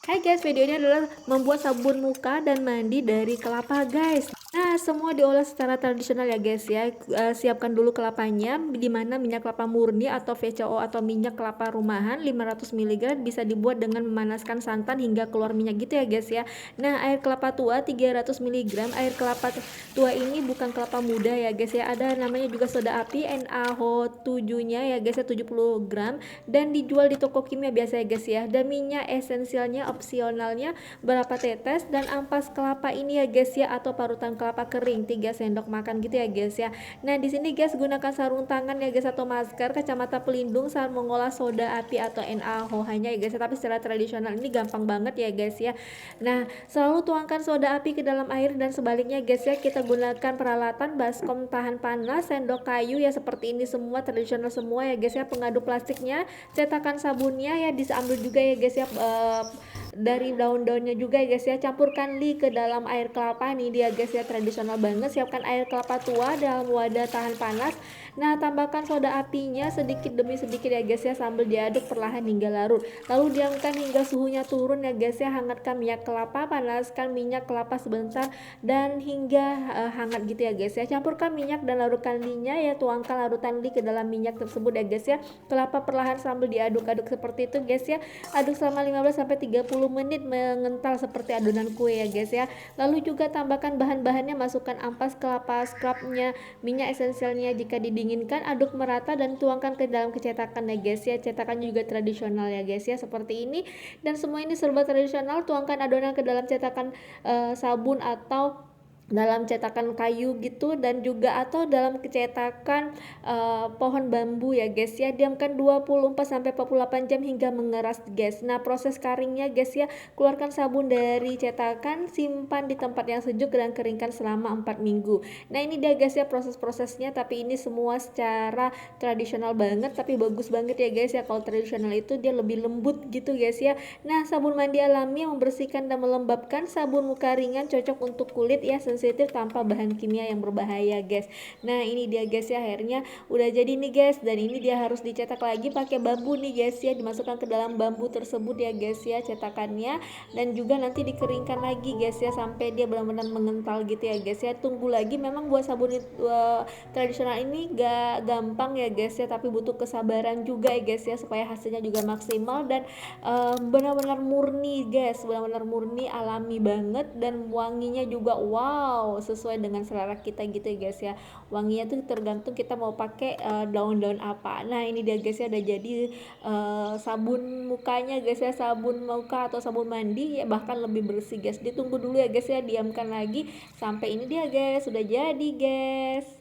Hai guys, video ini adalah membuat sabun muka dan mandi dari kelapa guys. Nah, semua diolah secara tradisional ya guys ya. Siapkan dulu kelapanya, di mana minyak kelapa murni atau VCO atau minyak kelapa rumahan 500 mg bisa dibuat dengan memanaskan santan hingga keluar minyak gitu ya guys ya. Nah, air kelapa tua 300 mg. Air kelapa tua ini bukan kelapa muda ya guys ya. Ada namanya juga soda api NaOH7-nya ya guys ya, 70 gram, dan dijual di toko kimia biasa ya guys ya. Dan minyak esensialnya opsionalnya berapa tetes, dan ampas kelapa ini ya guys ya, atau parutan kelapa kering 3 sendok makan gitu ya guys ya. Nah, di sini guys gunakan sarung tangan ya guys atau masker, kacamata pelindung saat mengolah soda api atau NaOH-nya ya guys ya. Tapi secara tradisional ini gampang banget ya guys ya. Nah, selalu tuangkan soda api ke dalam air dan sebaliknya guys ya. Kita gunakan peralatan baskom tahan panas, sendok kayu ya, seperti ini semua tradisional semua ya guys ya. Pengaduk plastiknya, cetakan sabunnya ya diambil juga ya guys ya, dari daun-daunnya juga ya guys ya. Campurkan li ke dalam air kelapa nih dia guys ya, tradisional banget. Siapkan air kelapa tua dalam wadah tahan panas. Nah, tambahkan soda apinya sedikit demi sedikit ya guys ya, sambil diaduk perlahan hingga larut. Lalu diamkan hingga suhunya turun ya guys ya. Hangatkan minyak kelapa, panaskan minyak kelapa sebentar dan hingga hangat gitu ya guys ya. Campurkan minyak dan larutkan linya ya, tuangkan larutan li ke dalam minyak tersebut ya guys ya. Kelapa perlahan sambil diaduk-aduk seperti itu guys ya. Aduk selama 15 sampai 30 menit mengental seperti adonan kue ya guys ya. Lalu juga tambahkan bahan-bahannya, masukkan ampas kelapa scrubnya, minyak esensialnya jika didinginkan, aduk merata dan tuangkan ke dalam cetakan ya guys ya. Cetakannya juga tradisional ya guys ya, seperti ini. Dan semua ini serba tradisional. Tuangkan adonan ke dalam cetakan sabun atau dalam cetakan kayu gitu, dan juga atau dalam cetakan pohon bambu ya guys ya. Diamkan 24 sampai 48 jam hingga mengeras guys. Nah, proses keringnya guys ya, keluarkan sabun dari cetakan, simpan di tempat yang sejuk dan keringkan selama 4 minggu. Nah, ini dia guys ya proses-prosesnya, tapi ini semua secara tradisional banget, tapi bagus banget ya guys ya. Kalau tradisional itu dia lebih lembut gitu guys ya. Nah, sabun mandi alami yang membersihkan dan melembabkan, sabun muka ringan cocok untuk kulit ya sensitif tanpa bahan kimia yang berbahaya guys. Nah, ini dia guys ya, akhirnya udah jadi nih guys, dan ini dia harus dicetak lagi pakai bambu nih guys ya. Dimasukkan ke dalam bambu tersebut ya guys ya cetakannya, dan juga nanti dikeringkan lagi guys ya sampai dia benar-benar mengental gitu ya guys ya. Tunggu lagi, memang buat sabun tradisional ini gak gampang ya guys ya, tapi butuh kesabaran juga ya guys ya, supaya hasilnya juga maksimal dan benar-benar murni guys, benar-benar murni alami banget, dan wanginya juga wow, sesuai dengan selera kita gitu ya guys ya. Wanginya tuh tergantung kita mau pakai daun-daun apa. Nah, ini dia guys ya, udah jadi sabun mukanya guys ya, sabun muka atau sabun mandi ya, bahkan lebih bersih guys. Ditunggu dulu ya guys ya, diamkan lagi sampai ini dia guys, sudah jadi guys.